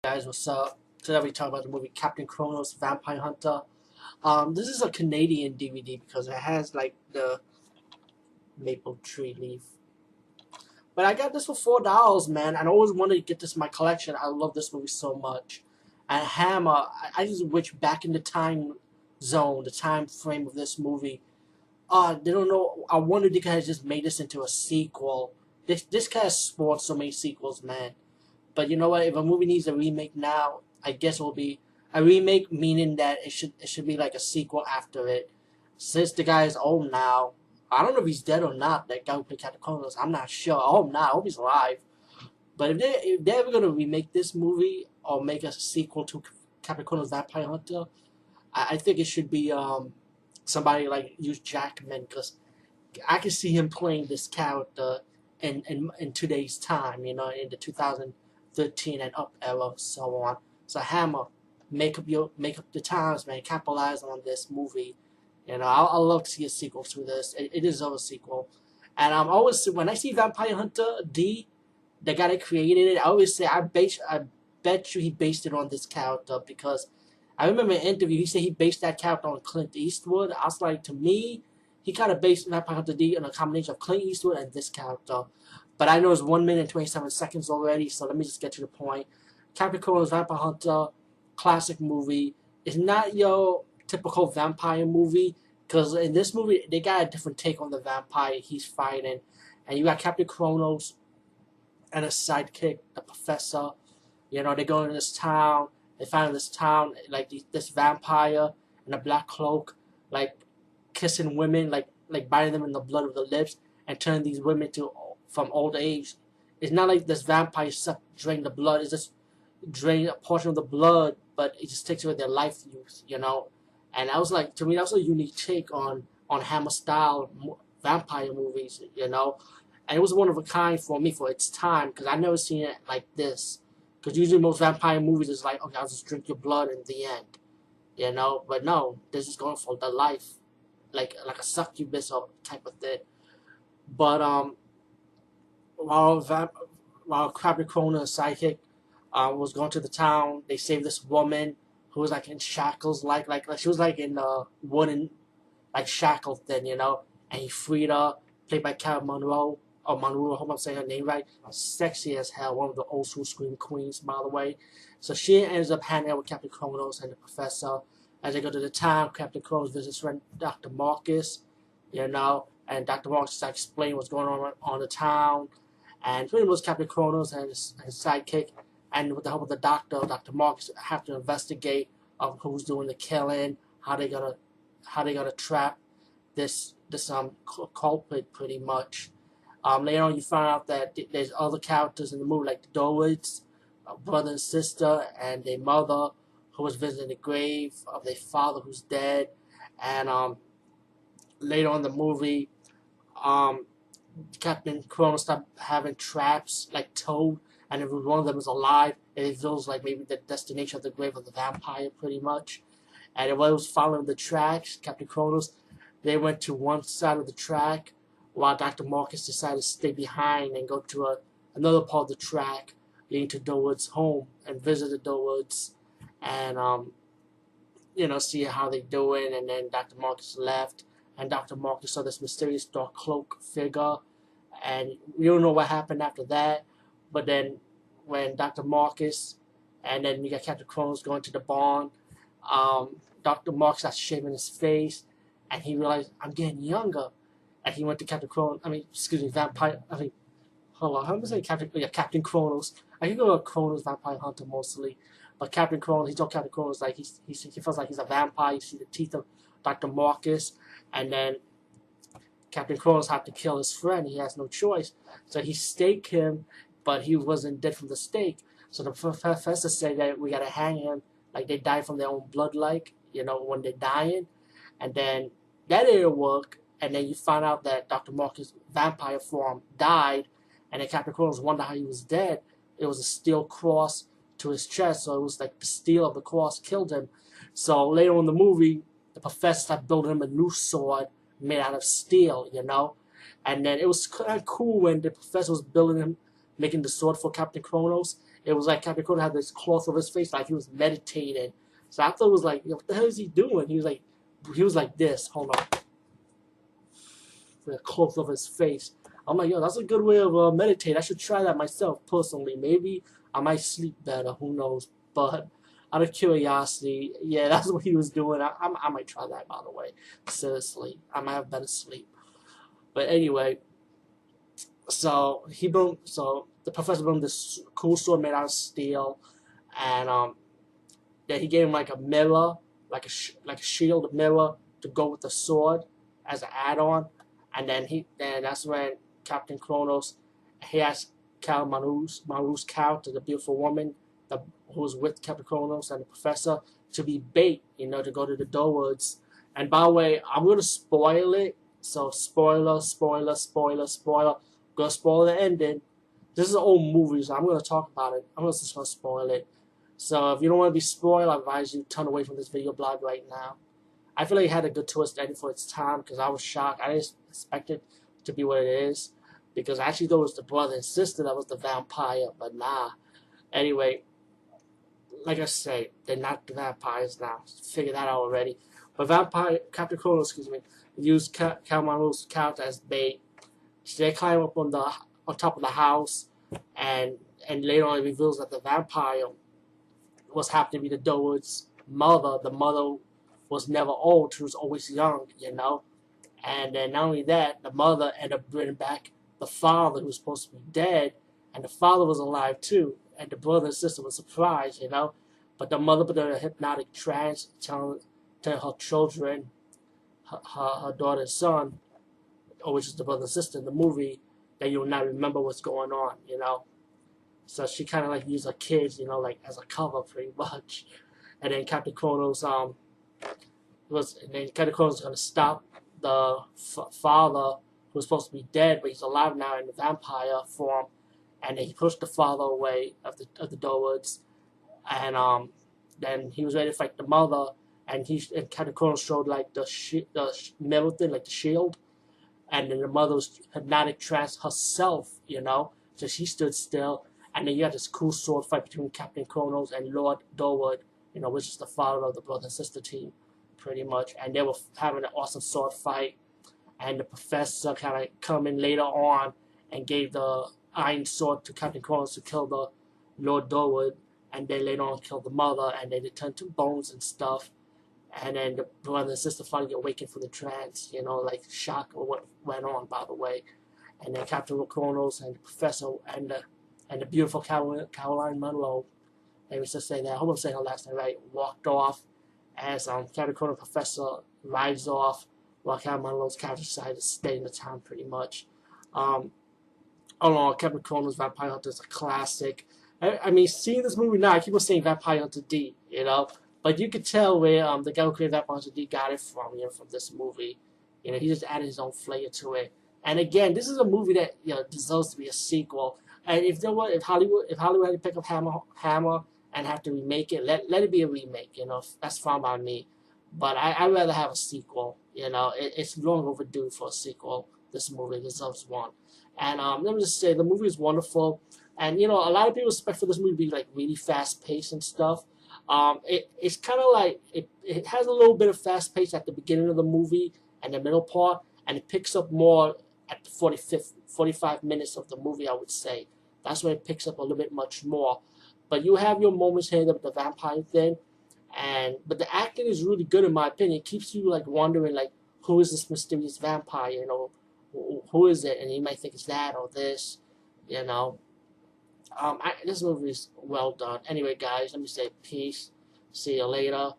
Guys, what's up? Today we talk about the movie Captain Kronos, Vampire Hunter. This is a Canadian DVD because it has like the maple tree leaf. But I got this for $4, man. I always wanted to get this in my collection. I love this movie so much. And Hammer, I just wish back in the time zone, the time frame of this movie. They don't know. I wonder if they could have just made this into a sequel. This guy has spawned so many sequels, man. But you know what? If a movie needs a remake now, I guess it will be a remake, meaning that it should be like a sequel after it. Since the guy is old now, I don't know if he's dead or not. That guy who played Captain Kronos, I'm not sure. I hope not. I hope he's alive. But if they're ever gonna remake this movie or make a sequel to Captain Kronos Vampire Hunter, I think it should be somebody like Hugh Jackman, because I can see him playing this character in today's time, in the 2013 and up era, so on. So Hammer, make up the times, man. Capitalize on this movie. I love to see a sequel to this. It deserves a sequel. And I'm always, when I see Vampire Hunter D, the guy that created it, I always say I bet you he based it on this character, because I remember in an interview he said he based that character on Clint Eastwood. I was like, to me, he kind of based Vampire Hunter D on a combination of Clint Eastwood and this character. But I know it's 1 minute and 27 seconds already, so let me just get to the point. Captain Kronos Vampire Hunter, classic movie. It's not your typical vampire movie, because in this movie they got a different take on the vampire he's fighting. And you got Captain Kronos and a sidekick, the professor. They go into this town. They find this town, like this vampire in a black cloak, like kissing women, like biting them in the blood of the lips, and turning these women to from old age. It's not like this vampire drain the blood. It's just drain a portion of the blood, but it just takes away their life youth. And I was like, to me, that was a unique take on Hammer style vampire movies. And it was one of a kind for me for its time, because I never seen it like this. Because usually most vampire movies is like, okay, I'll just drink your blood in the end. But no, this is going for the life, like a succubus or type of thing. But while Captain Kronos, sidekick, was going to the town, they saved this woman who was like in shackles, like she was like in a wooden like shackle thing. And he freed her, played by Carol Monroe. Or Monroe, I hope I'm saying her name right. Sexy as hell, one of the old school scream queens, by the way. So she ends up hanging out with Captain Kronos and the professor. As they go to the town, Captain Kronos visits his friend Dr. Marcus, and Dr. Marcus explains what's going on the town. And pretty much Captain Kronos and his sidekick, and with the help of the doctor, Dr. Marcus, have to investigate who's doing the killing, how they gonna trap this culprit, pretty much. Later on, you find out that there's other characters in the movie, like the Dowards, brother and sister, and their mother, who was visiting the grave of their father who's dead. And later on in the movie, Captain Kronos stopped having traps like Toad, and if one of them is alive, it feels like maybe the destination of the grave of the vampire, pretty much. And while it was following the tracks, Captain Kronos, they went to one side of the track, while Dr. Marcus decided to stay behind and go to another part of the track leading to Durwood's home and visit the Durwoods and see how they doing. And then Dr. Marcus left, and Dr. Marcus saw this mysterious dark cloak figure, and we don't know what happened after that. But then when Dr. Marcus and then you got Captain Kronos going to the barn, Dr. Marcus starts shaving his face, and he realized, I'm getting younger. And he went to Captain Kronos. Vampire. Hold on. How am I saying Captain? Yeah, Captain Kronos. I can go to Kronos Vampire Hunter mostly, but Captain Kronos. He told Captain Kronos like he feels like he's a vampire. You see the teeth of Dr. Marcus, and then Captain Kronos had to kill his friend. He has no choice, so he staked him, but he wasn't dead from the stake. So the professor said that we gotta hang him, like they die from their own blood, when they're dying, and then that didn't work. And then you find out that Dr. Marcus' vampire form died, and then Captain Kronos wondered how he was dead. It was a steel cross to his chest, so it was like the steel of the cross killed him. So later on in the movie, the professor started building him a new sword made out of steel, And then it was kind of cool when the professor was building him, making the sword for Captain Kronos. it was like Captain Kronos had this cloth over his face, like he was meditating. So I thought it was like, what the hell is he doing? He was like this. Hold on, the cloth over his face. I'm like, yo, that's a good way of meditate. I should try that myself personally. Maybe I might sleep better. Who knows? But out of curiosity, yeah, that's what he was doing. I might try that, by the way. Seriously, I might have better sleep. But anyway, so the professor brought him this cool sword made out of steel, and then he gave him like a mirror, like a shield mirror to go with the sword as an add-on, and then that's when Captain Kronos, he asked Maru's cow, to the beautiful woman who was with Captain Kronos and the professor, to be bait, to go to the doorwards. And by the way, I'm gonna spoil it. So spoiler. Gonna spoil the ending. This is an old movie, so I'm gonna talk about it. I'm just gonna spoil it. So if you don't want to be spoiled, I advise you turn away from this video blog right now. I feel like it had a good twist ending for its time because I was shocked. I didn't expect it to be what it is because I actually thought it was the brother and sister that was the vampire, but nah. Anyway, like I say, they're not the vampires now. Figure that out already. But Captain Kronos, used Maru's cow as bait. So they climb up on top of the house, and later on it reveals that the vampire was happened to be the Doe's mother. The mother was never old; she was always young, And then not only that, the mother ended up bringing back the father who was supposed to be dead, and the father was alive too. And the brother and sister were surprised, But the mother put her in a hypnotic trance, telling her children, her daughter and son, which is the brother and sister in the movie, that you will not remember what's going on, So she kind of like used her kids, like as a cover pretty much. And then Captain Kronos was going to stop the father who was supposed to be dead, but he's alive now in the vampire form. And then he pushed the father away of the Doewoods, and then he was ready to fight the mother. And Captain Kronos showed like the metal thing, like the shield. And then the mother was hypnotic trance herself, So she stood still. And then you had this cool sword fight between Captain Kronos and Lord Doewood, which is the father of the brother and sister team, pretty much. And they were having an awesome sword fight. And the professor kind of come in later on and gave the iron sword to Captain Kronos to kill the Lord Doewood. And then later on killed the mother. And then they turned to bones and stuff. And then the brother and sister finally awakened from the trance, like shock or what went on, by the way. And then Captain Kronos and the professor and the beautiful Caroline Munro, let me just say that, I hope I'm saying her last name right, walked off as Captain Kronos and Professor rides off while Caroline Munro's character decided to stay in the town pretty much. Captain Kronos Vampire Hunter is a classic. I mean, seeing this movie now, I keep on saying Vampire Hunter D, But you could tell where the guy who created Vampire Hunter D got it from, from this movie. He just added his own flavor to it. And again, this is a movie that deserves to be a sequel. And if Hollywood had to pick up Hammer and have to remake it, let it be a remake. That's fine by me. But I'd rather have a sequel. It's long overdue for a sequel. This movie deserves one. And let me just say, the movie is wonderful. And a lot of people expect for this movie to be like really fast paced and stuff. It's kind of like it has a little bit of fast pace at the beginning of the movie and the middle part, and it picks up more at the 45 minutes of the movie, I would say. That's when it picks up a little bit much more. But you have your moments here with the vampire thing, but the acting is really good in my opinion. It keeps you like wondering like, who is this mysterious vampire? Who is it? And you might think it's that or this, This movie is well done. Anyway, guys, let me say peace. See you later.